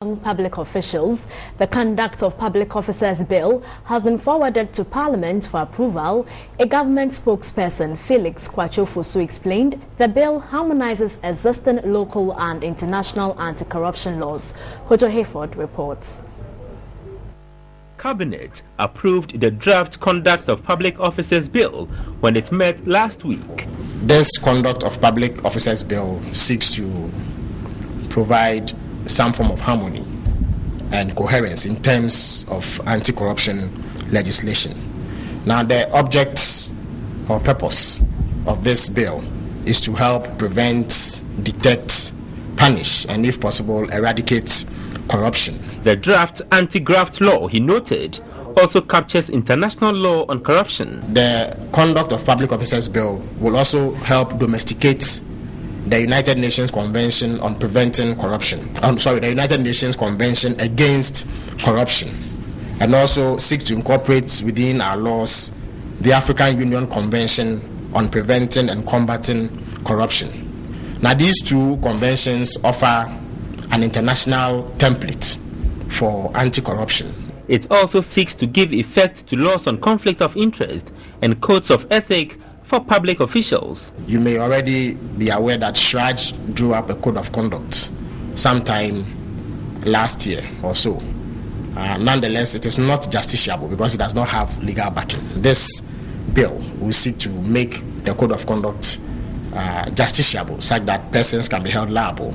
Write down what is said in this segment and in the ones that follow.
Public officials. The Conduct of Public Officers Bill has been forwarded to Parliament for approval. A government spokesperson, Felix Kwachofosu, explained the bill harmonizes existing local and international anti-corruption laws. Hojo Hayford reports. Cabinet approved the draft Conduct of Public Officers Bill when it met last week. This Conduct of Public Officers Bill seeks to provide some form of harmony and coherence in terms of anti-corruption legislation. Now, the object or purpose of this bill is to help prevent, detect, punish, and if possible, eradicate corruption. The draft anti-graft law, he noted, also captures international law on corruption. The Conduct of Public Officers Bill will also help domesticate the United Nations Convention on Preventing Corruption. The United Nations Convention Against Corruption, and also seek to incorporate within our laws the African Union Convention on Preventing and Combating Corruption. Now, these two conventions offer an international template for anti-corruption. It also seeks to give effect to laws on conflict of interest and codes of ethics for public officials. You may already be aware that Shraj drew up a code of conduct sometime last year or so. Nonetheless, it is not justiciable because it does not have legal backing. This bill will seek to make the code of conduct justiciable, such that persons can be held liable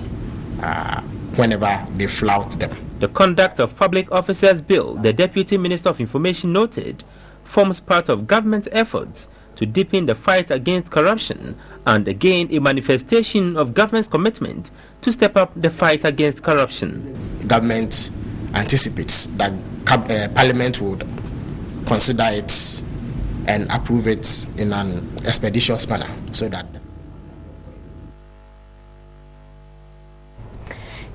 whenever they flout them. The Conduct of Public Officers Bill, the Deputy Minister of Information noted, forms part of government efforts to deepen the fight against corruption and again a manifestation of government's commitment to step up the fight against corruption. Government anticipates that Parliament would consider it and approve it in an expeditious manner so that.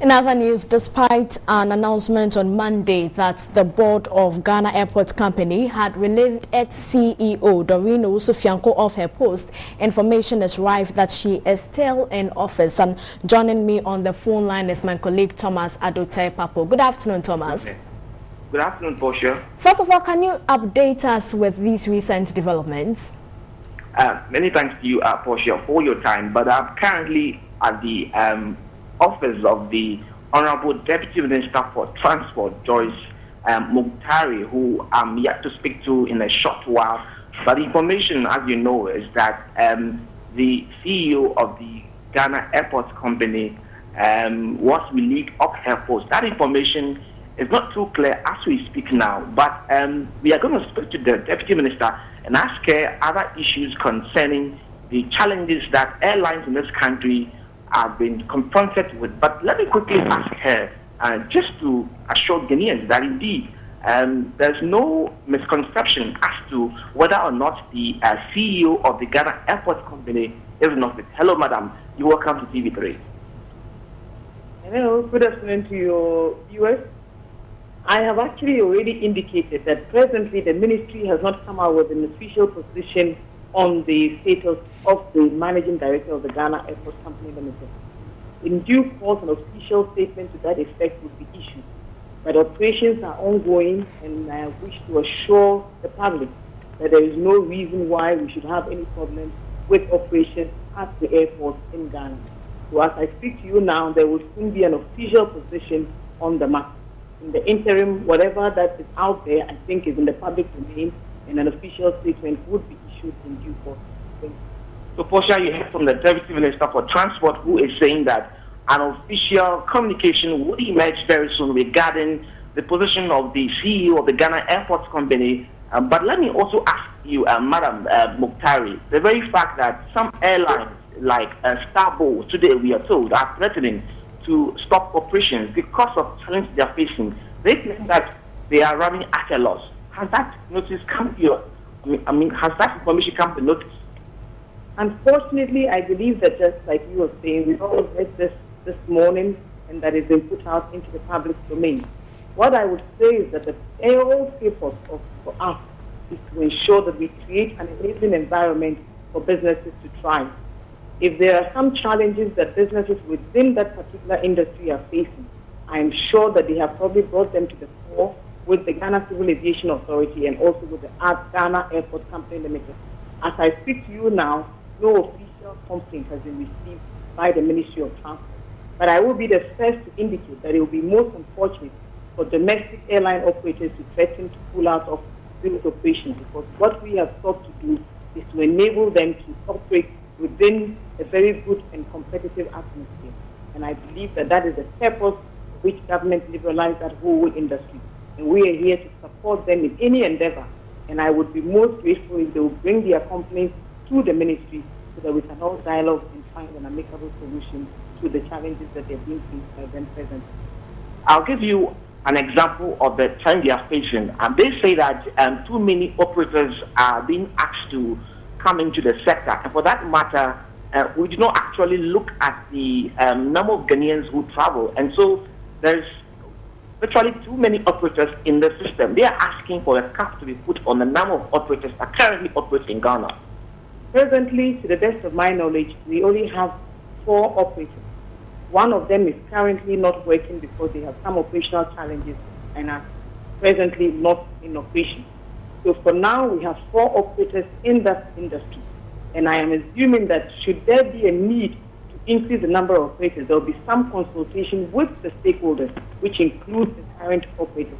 In other news, despite an announcement on Monday that the board of Ghana Airport Company had relieved its CEO, Dorino Sufianko, of her post, information is rife that she is still in office. And joining me on the phone line is my colleague Thomas Adote Papo. Good afternoon, Thomas. Okay. Good afternoon, Portia. First of all, can you update us with these recent developments? Many thanks to you, Portia, for your time. But I'm currently at the office of the Honorable Deputy Minister for Transport, Joyce Mukhtari, who I'm yet to speak to in a short while. But the information, as you know, is that the CEO of the Ghana Airport Company was relieved of her post. That information is not too clear as we speak now, but we are going to speak to the Deputy Minister and ask her other issues concerning the challenges that airlines in this country have been confronted with. But let me quickly ask her, just to assure Ghanaians that indeed there's no misconception as to whether or not the CEO of the Ghana Airport Company is in office. Hello, madam. You're welcome to TV3. Hello, good afternoon to your viewers. I have actually already indicated that presently the ministry has not come out with an official position on the status of the managing director of the Ghana Airport Company Limited. In due course, an official statement to that effect will be issued. But operations are ongoing, and I wish to assure the public that there is no reason why we should have any problems with operations at the airport in Ghana. So as I speak to you now, there will soon be an official position on the matter. In the interim, whatever that is out there, I think is in the public domain, and an official statement would be issued in due course. So, Portia, you heard from the Deputy Minister for Transport, who is saying that an official communication would emerge very soon regarding the position of the CEO of the Ghana Airport Company. But let me also ask you, Madam Mukhtari, the very fact that some airlines like Starbow, today we are told, are threatening to stop operations because of challenges they are facing. They claim that they are running at a loss. Has that notice come to your? Has that information come to notice? Unfortunately, I believe that just like you were saying, we've all read this morning, and that has been put out into the public domain. What I would say is that the whole purpose for us is to ensure that we create an enabling environment for businesses to thrive. If there are some challenges that businesses within that particular industry are facing, I'm sure that they have probably brought them to the fore with the Ghana Civil Aviation Authority and also with the Ghana Airport Company Limited. As I speak to you now, no official complaint has been received by the Ministry of Transport. But I will be the first to indicate that it will be most unfortunate for domestic airline operators to threaten to pull out of these operations, because what we have sought to do is to enable them to operate within a very good and competitive atmosphere. And I believe that that is the purpose for which government liberalized that whole industry. And we are here to support them in any endeavor. And I would be most grateful if they will bring their complaints to the ministry so that we can all dialogue and find an amicable solution to the challenges that they're being faced by them presently. I'll give you an example of the trend they are facing. And they say that too many operators are being asked to come into the sector. And for that matter, we do not actually look at the number of Ghanaians who travel. And so there's virtually too many operators in the system. They are asking for a cap to be put on the number of operators that currently operate in Ghana. Presently, to the best of my knowledge, we only have 4 operators. One of them is currently not working because they have some operational challenges and are presently not in operation. So for now, we have 4 operators in that industry. And I am assuming that should there be a need to increase the number of operators, there will be some consultation with the stakeholders, which includes the current operators.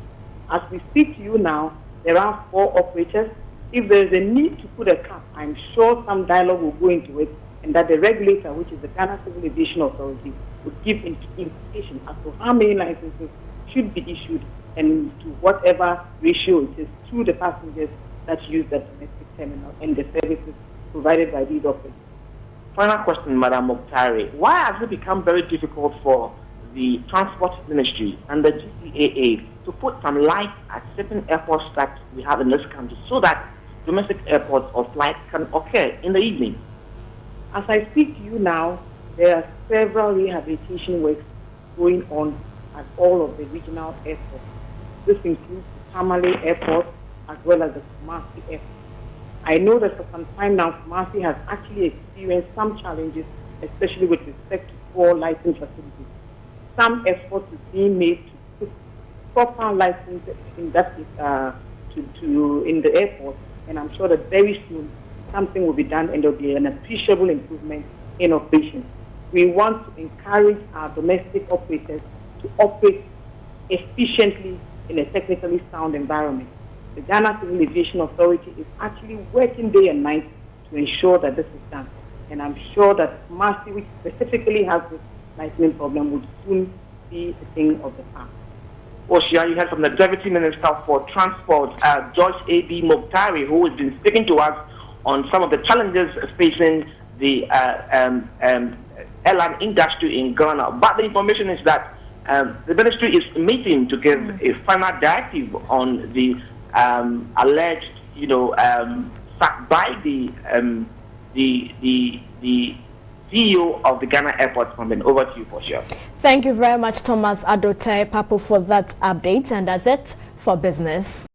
As we speak to you now, there are 4 operators. If there is a need to put a cap, I'm sure some dialogue will go into it, and that the regulator, which is the Ghana Civil Aviation Authority, would give indication as to how many licenses should be issued and to whatever ratio it is to the passengers that use the domestic terminal and the services provided by these operators. Final question, Madam Mokhtari. Why has it become very difficult for the Transport Ministry and the GCAA to put some light at certain airports that we have in this country so that domestic airports or flights can occur in the evening? As I speak to you now, there are several rehabilitation works going on at all of the regional airports. This includes the Tamale Airport as well as the Kumasi Airport. I know that for some time now, Kumasi has actually experienced some challenges, especially with respect to poor license facilities. Some efforts is being made to put proper license in that in the airport, and I'm sure that very soon something will be done and there will be an appreciable improvement in operations. We want to encourage our domestic operators to operate efficiently in a technically sound environment. The Ghana Civil Aviation Authority is actually working day and night to ensure that this is done. And I'm sure that Kumasi, which specifically has this licensing problem, would soon be a thing of the past. Oshia, you heard from the Deputy Minister for Transport, George A.B. Mokhtari, who has been speaking to us on some of the challenges facing the airline industry in Ghana. But the information is that the ministry is meeting to give a final directive on the alleged, sack by the CEO of the Ghana Airport Company. Over to you, for sure. Thank you very much, Thomas Adote Papo, for that update, and that's it for business.